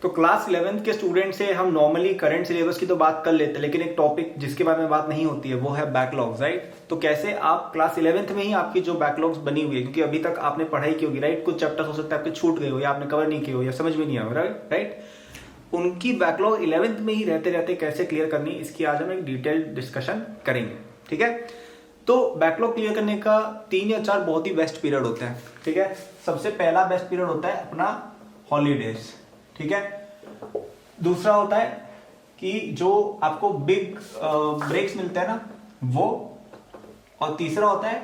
तो class 11th के student से हम नॉर्मली करंट सिलेबस की तो बात कर लेते हैं, लेकिन एक टॉपिक जिसके बारे में बात नहीं होती है वो है बैकलॉग्स, राइट। तो कैसे आप क्लास 11th में ही आपकी जो बैकलॉग्स बनी हुई है, क्योंकि अभी तक आपने पढ़ाई की होगी, राइट, कुछ चैप्टर्स हो सकता है आपके छूट गए हो या आपने कवर नहीं किए हो या समझ में नहीं आया, राइट, उनकी बैकलॉग 11th में ही रहते रहते कैसे क्लियर करनी, इसकी आज हम एक डिटेल डिस्कशन करेंगे, ठीक है। तो बैकलॉग क्लियर करने का 3 या 4 बहुत ही बेस्ट पीरियड होते हैं, ठीक है। सबसे पहला बेस्ट पीरियड होता है अपना हॉलीडेज, ठीक है। दूसरा होता है कि जो आपको बिग ब्रेक्स मिलते हैं ना वो, और तीसरा होता है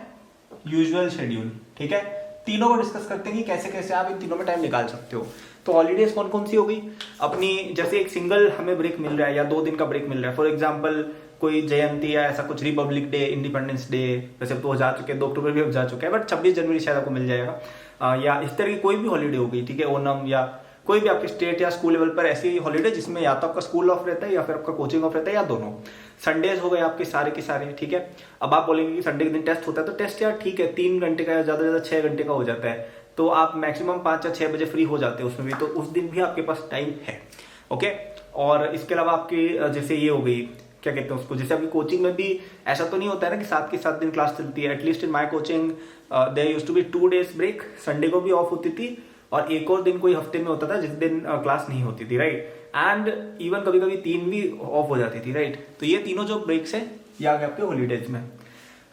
यूजुअल शेड्यूल, ठीक है। तीनों को डिस्कस करते हैं कि कैसे कैसे आप इन तीनों में टाइम निकाल सकते हो। तो हॉलीडेज कौन कौन सी हो गई अपनी, जैसे एक सिंगल हमें ब्रेक मिल रहा है या 2 दिन का ब्रेक मिल रहा है, फॉर एग्जांपल कोई जयंती या ऐसा कुछ, रिपब्लिक डे, इंडिपेंडेंस डे, वैसे तो जा चुके हैं, 2 अक्टूबर भी अब जा चुका है, बट 26 जनवरी शायद आपको मिल जाएगा, या इस तरह की कोई भी हॉलीडे हो गई, ठीक है, ओनम या कोई भी आपके स्टेट या स्कूल लेवल पर ऐसी हॉलीडे जिसमें या तो आपका स्कूल ऑफ रहता है या फिर आपका कोचिंग ऑफ रहता है या दोनों। संडेज हो गए आपके सारे के सारे, ठीक है। अब आप बोलेंगे कि संडे के दिन टेस्ट होता है, तो टेस्ट यार ठीक है 3 घंटे का या ज्यादा से ज्यादा 6 घंटे का हो जाता है, तो आप मैक्सिमम 5 या 6 बजे फ्री हो जाते हैं उसमें भी, तो उस दिन भी आपके पास टाइम है, ओके। और इसके अलावा आपकी जैसे ये हो गई, क्या कहते हैं उसको, जैसे आपकी कोचिंग में भी ऐसा तो नहीं होता है ना कि 7 के 7 दिन क्लास चलती है। At least in my coaching there used to be 2 days break, Sunday को भी ऑफ होती थी और एक और दिन कोई हफ्ते में होता था जिस दिन क्लास नहीं होती थी, राइट। एंड इवन कभी कभी 3 भी ऑफ हो जाती थी, राइट। तो ये तीनों जो ब्रेक्स हैं ये आ गए आपके हॉलीडेज में।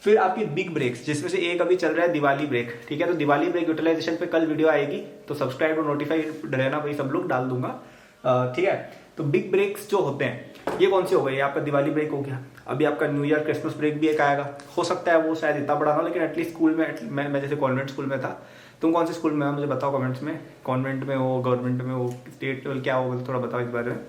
फिर आपकी बिग ब्रेक्स, जिसमें से एक अभी चल रहा है दिवाली ब्रेक, ठीक है। तो दिवाली ब्रेक यूटिलाइजेशन पे कल वीडियो आएगी, तो सब्सक्राइब और नोटिफाइड रहना भाई, सब लोग डाल दूंगा, ठीक है। तो बिग ब्रेक्स जो होते हैं ये कौन से हो गए, आपका दिवाली ब्रेक हो गया, अभी आपका न्यू ईयर क्रिसमस ब्रेक भी एक आएगा, हो सकता है वो शायद इतना बड़ा ना, लेकिन एटलीस्ट स्कूल में मैं जैसे कॉन्वेंट स्कूल में था, तुम कौन से स्कूल में हो मुझे बताओ कमेंट्स में, कॉन्वेंट में हो, गवर्नमेंट में हो, स्टेट लेवल क्या होगा थोड़ा बताओ इस बारे में।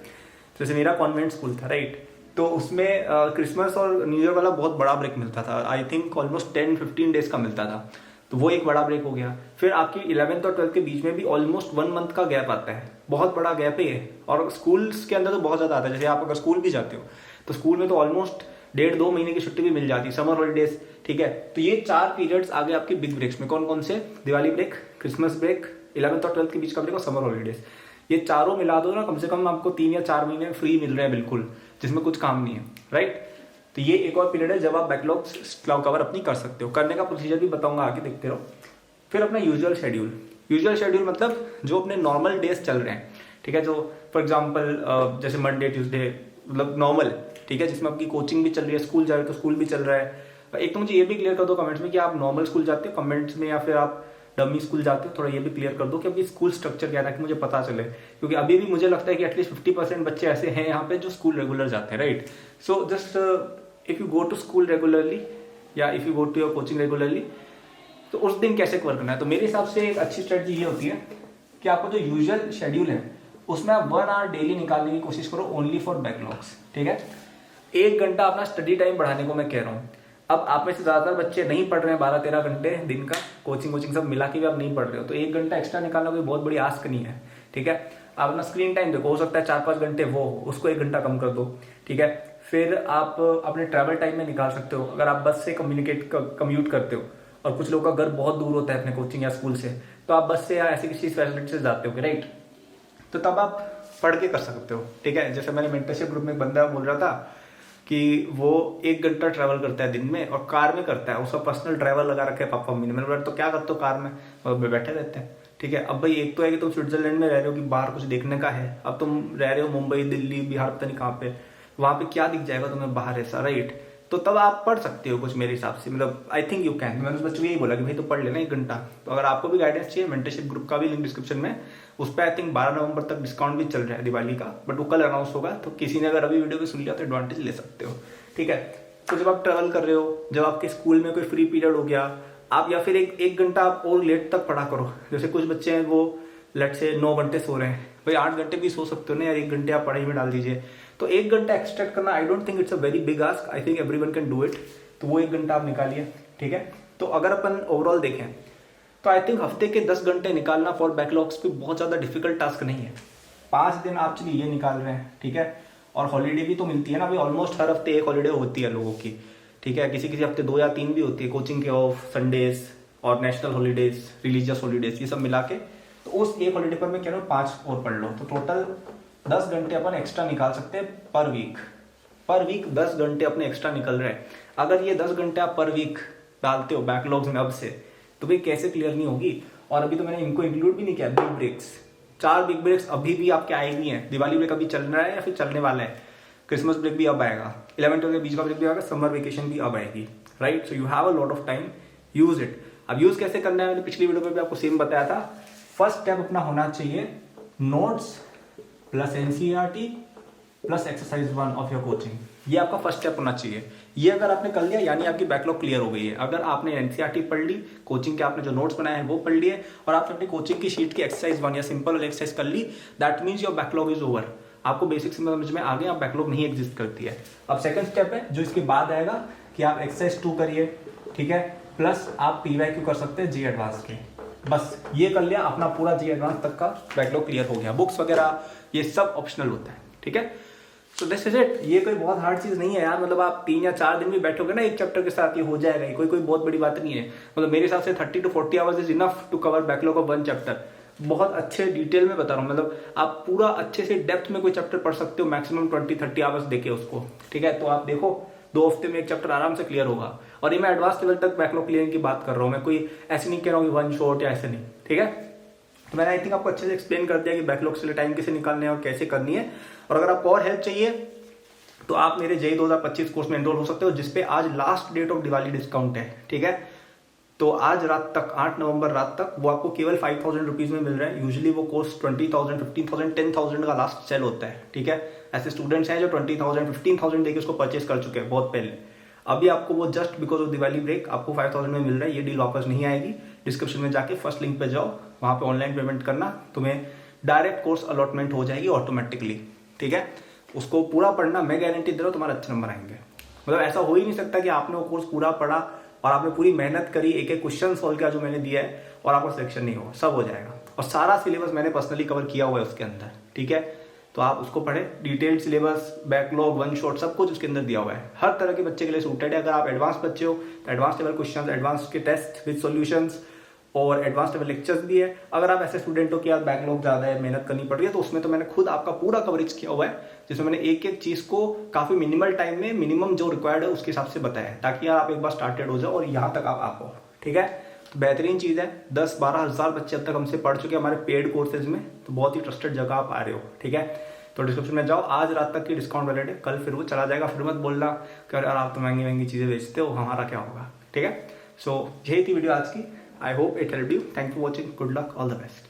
जैसे मेरा कॉन्वेंट स्कूल था, राइट, तो उसमें क्रिसमस और न्यू ईयर वाला बहुत बड़ा ब्रेक मिलता था, आई थिंक ऑलमोस्ट 10-15 डेज का मिलता था, तो वो एक बड़ा ब्रेक हो गया। फिर आपकी 11th और 12th के बीच में भी ऑलमोस्ट 1 मंथ का गैप आता है, बहुत बड़ा गैप है, और स्कूल्स के अंदर तो बहुत ज्यादा आता है। जैसे आप अगर स्कूल भी जाते हो तो स्कूल में तो ऑलमोस्ट 1.5-2 महीने की छुट्टी भी मिल जाती है, समर हॉलीडेज, ठीक है। तो ये 4 पीरियड्स आ गए आपके बिग ब्रेक्स में, कौन कौन से, Diwali break, Christmas break, 11th और 12th के बीच का ब्रेक और समर हॉलीडेज। ये चारों मिला दो ना, कम से कम आपको 3 या 4 महीने फ्री मिल रहे हैं बिल्कुल, जिसमें कुछ काम नहीं है, राइट। तो ये एक और पीरियड है जब आप बैकलॉग्स कवर अपनी कर सकते हो। करने का प्रोसीजर भी बताऊंगा आगे, देखते रहो। फिर अपना यूजुअल शेड्यूल, यूजुअल शेड्यूल मतलब जो अपने नॉर्मल डेज चल रहे हैं, ठीक है। जो फॉर एग्जांपल जैसे मंडे ट्यूसडे मतलब नॉर्मल, ठीक है, जिसमें आपकी कोचिंग भी चल रही है, स्कूल जा रहे हो तो स्कूल भी चल रहा है। एक तो मुझे ये भी क्लियर कर दो कमेंट्स में कि आप नॉर्मल स्कूल जाते हो कमेंट्स में, या फिर आप डमी स्कूल जाते हो, थोड़ा ये भी क्लियर कर दो कि अभी स्कूल स्ट्रक्चर क्या है कि मुझे पता चले, क्योंकि अभी भी मुझे लगता है कि एटलीस्ट 50% बच्चे ऐसे हैं यहाँ पे जो स्कूल रेगुलर जाते हैं, right. So just if you go to school regularly या if you go to your coaching regularly, तो उस दिन कैसे कवर करना है। तो मेरे हिसाब से एक अच्छी स्ट्रेटजी ये होती है कि आपको जो यूजुअल शेड्यूल है उसमें आप 1 आवर डेली निकालने की कोशिश करो ओनली फॉर बैकलॉग्स, ठीक है। 1 घंटा अपना स्टडी टाइम बढ़ाने को मैं कह रहा हूँ। अब आप में से ज्यादातर बच्चे नहीं पढ़ रहे हैं 12-13 घंटे दिन का, कोचिंग सब मिला के भी आप नहीं पढ़ रहे हो, तो 1 घंटा एक्स्ट्रा निकालना कोई बहुत बड़ी आस्क नहीं है, ठीक है। आप अपना स्क्रीन टाइम देखो, हो सकता है 4-5 घंटे वो, उसको 1 घंटा कम कर दो, ठीक है। फिर आप अपने ट्रैवल टाइम में निकाल सकते हो, अगर आप बस से कम्यूट करते हो, और कुछ लोगों का घर बहुत दूर होता है अपने कोचिंग या स्कूल से, तो आप बस से या ऐसी किसी फैसिलिटी से जाते हो, राइट, तो तब आप पढ़ के कर सकते हो, ठीक है। जैसे मैंने मेंटरशिप ग्रुप में एक बंदा बोल रहा था कि वो 1 घंटा ट्रैवल करता है दिन में और कार में करता है, उसका पर्सनल ड्राइवर लगा रखे है पापा मम्मी ने। मैंने बोला तो क्या करते हो कार में, और बैठे रहते हैं, ठीक है। अब भाई एक तो है कि तुम स्विट्जरलैंड में रह रहे हो कि बाहर कुछ देखने का है, अब तुम रह रहे हो मुंबई दिल्ली बिहार पता नहीं कहाँ पे, वहां पे क्या दिख जाएगा तुम्हें बाहर ऐसा, राइट। तो तब आप पढ़ सकते हो कुछ मेरे हिसाब से, मतलब आई थिंक यू कैन। मैंने उस बच्चे को यही बोला कि भाई तो पढ़ लेना 1 घंटा। तो अगर आपको भी गाइडेंस चाहिए, मेंटरशिप ग्रुप का भी लिंक डिस्क्रिप्शन में, उस पर आई थिंक 12 नवंबर तक डिस्काउंट भी चल रहा है दिवाली का, बट वो कल अनाउंस होगा, तो किसी ने अगर अभी वीडियो को सुन लिया तो एडवांटेज ले सकते हो, ठीक है। तो जब आप ट्रेवल कर रहे हो, जब आपके स्कूल में कोई फ्री पीरियड हो गया, आप या फिर एक घंटा आप और लेट तक पढ़ा करो। जैसे कुछ बच्चे हैं वो लेट से 9 घंटे सो रहे हैं, भाई 8 घंटे भी सो सकते हो ना यार, 1 घंटे आप पढ़ाई में डाल दीजिए। तो 1 घंटा एक्सट्रैक्ट करना I don't think it's a very big ask, I think everyone can do it. तो वो 1 घंटा आप निकालिए, ठीक है। तो अगर अपन ओवरऑल देखें तो आई थिंक हफ्ते के 10 घंटे निकालना फॉर बैकलॉग्स पे बहुत ज्यादा डिफिकल्ट टास्क नहीं है। 5 दिन आप चलिए ये निकाल रहे हैं, ठीक है। और हॉलीडे भी तो मिलती है ना, अभी ऑलमोस्ट हर हफ्ते एक हॉलीडे होती है लोगों की, ठीक है। किसी किसी हफ्ते 2 या 3 भी होती है, कोचिंग के ऑफ, संडेज और नेशनल हॉलीडेज, रिलीजियस हॉलीडेज, ये सब मिला के तो उस एक हॉलीडे पर मैं कह रहा हूँ 5 और पढ़ लो, तो टोटल 10 घंटे अपन एक्स्ट्रा निकाल सकते हैं पर वीक 10 घंटे अपने एक्स्ट्रा निकल रहे हैं। अगर ये 10 घंटे आप पर वीक डालते हो बैकलॉग्स में अब से, तो भाई कैसे क्लियर नहीं होगी। और अभी तो मैंने इनको इंक्लूड भी नहीं किया, बिग ब्रेक्स, 4 बिग ब्रेक्स अभी भी आपके आए नहीं है। दिवाली ब्रेक अभी चल रहा है या फिर चलने वाला है, क्रिसमस ब्रेक भी अब आएगा, 11-12 के बीच का ब्रेक भी आएगा, समर वेकेशन भी अब आएगी, right. So you have a lot of time, use it. अब यूज कैसे करना है मैंने पिछली वीडियो में भी आपको सेम बताया था। फर्स्ट स्टेप अपना होना चाहिए notes plus NCERT plus exercise 1 of your coaching, ये आपका फर्स्ट स्टेप होना चाहिए। ये अगर आपने कर लिया यानी आपकी बैकलॉग क्लियर हो गई है। अगर आपने एनसीईआरटी पढ़ ली, कोचिंग के आपने जो नोट्स बनाए हैं वो पढ़ लिए, और आपने अपनी कोचिंग की शीट की एक्सरसाइज 1 या सिंपल वाली एक्सरसाइज कर ली, that means your backlog is over. आपको बेसिक समझ में आ गया, आप बैकलॉग नहीं एग्जिस्ट करती है। अब सेकंड स्टेप है जो इसके बाद आएगा कि आप एक्सरसाइज 2 करिए, ठीक है, प्लस आप पीवाईक्यू कर सकते हैं जी एडवांस के। बस ये कर लिया, अपना पूरा जी एडवांस तक का बैकलॉग क्लियर हो गया। बुक्स वगैरह ये सब ऑप्शनल होता है, ठीक है। So this is it. ये कोई बहुत हार्ड चीज नहीं है यार, मतलब आप 3 या 4 दिन भी बैठोगे ना एक चैप्टर के साथ, ये हो जाएगा। ये कोई बहुत बड़ी बात नहीं है। मतलब मेरे हिसाब से 30 to 40 hours is enough to cover backlog of 1 chapter. बहुत अच्छे डिटेल में बता रहा हूँ, मतलब आप पूरा अच्छे से डेप्थ में कोई चैप्टर पढ़ सकते हो मैक्सिमम 20-30 आवर्स देके उसको, ठीक है। तो आप देखो 2 हफ्ते में एक चैप्टर आराम से क्लियर होगा। और ये मैं एडवांस लेवल तक बैकलॉग क्लियर की बात कर रहा हूँ, मैं कोई ऐसे नहीं कह रहा हूँ 1 शॉट या ऐसे नहीं, ठीक है। तो मैंने आई थिंक आपको अच्छे से एक्सप्लेन कर दिया कि बैकलॉग से टाइम कैसे निकालने है और कैसे करनी है। और अगर आपको और हेल्प चाहिए तो आप मेरे जेईई 2025 कोर्स में एनरोल हो सकते हो, जिसपे आज last date of Diwali discount है, ठीक है। तो आज रात तक, 8 नवंबर रात तक, वो आपको केवल 5000 रुपीज में मिल रहा है। यूजुअली वो कोर्स 20,000, 15,000, 10,000 का लास्ट सेल होता है, ठीक है। ऐसे स्टूडेंट्स हैं जो 20,000, 15,000 देके उसको परचेस कर चुके हैं बहुत पहले। अभी आपको वो just because of Diwali break आपको 5000 में मिल रहा है। ये डील वापस नहीं आएगी। डिस्क्रिप्शन में जाके फर्स्ट लिंक पे जाओ, वहां पे ऑनलाइन पेमेंट करना, तुम्हें डायरेक्ट कोर्स अलॉटमेंट हो जाएगी ऑटोमेटिकली, ठीक है। उसको पूरा पढ़ना, मैं गारंटी दे रहा हूँ तुम्हारे अच्छे नंबर आएंगे। मतलब ऐसा हो ही नहीं सकता कि आपने वो कोर्स पूरा पढ़ा और आपने पूरी मेहनत करी, एक एक क्वेश्चन सॉल्व किया जो मैंने दिया है, और आपको सिलेक्शन नहीं हो। सब हो जाएगा। और सारा सिलेबस मैंने पर्सनली कवर किया हुआ है उसके अंदर, ठीक है। तो आप उसको पढ़े, डिटेल्ड सिलेबस, बैकलॉग, 1 शॉट, सब कुछ उसके अंदर दिया हुआ है। हर तरह के बच्चे के लिए सूटेड है। अगर आप एडवांस बच्चे हो तो एडवांस लेवल क्वेश्चन, एडवांस के टेस्ट विद सॉल्यूशंस और एडवांस लेवल लेक्चर्स भी है। अगर आप ऐसे स्टूडेंट हो कि यार बैकलॉग ज्यादा है, मेहनत करनी पड़ रही है, तो उसमें तो मैंने खुद आपका पूरा कवरेज किया हुआ है, जिसमें मैंने एक एक चीज को काफी मिनिमल टाइम में मिनिमम जो रिक्वायर्ड है उसके हिसाब से बताया है, ताकि यार आप एक बार स्टार्टेड हो जाओ और यहाँ तक आप आ पाओ, ठीक है। तो बेहतरीन चीज है। 10-12 हजार बच्चे अब तक हमसे पढ़ चुके हैं हमारे पेड कोर्सेज में, तो बहुत ही ट्रस्टेड जगह आप आ रहे हो, ठीक है। तो डिस्क्रिप्शन में जाओ, आज रात तक की डिस्काउंट वैलिड है, कल फिर वो चला जाएगा। फिर मत बोलना कि यार आप तो महंगी महंगी चीजें बेचते हो, हमारा क्या होगा, ठीक है। सो यही थी वीडियो आज की। I hope it helped you. Thank you for watching. Good luck. All the best.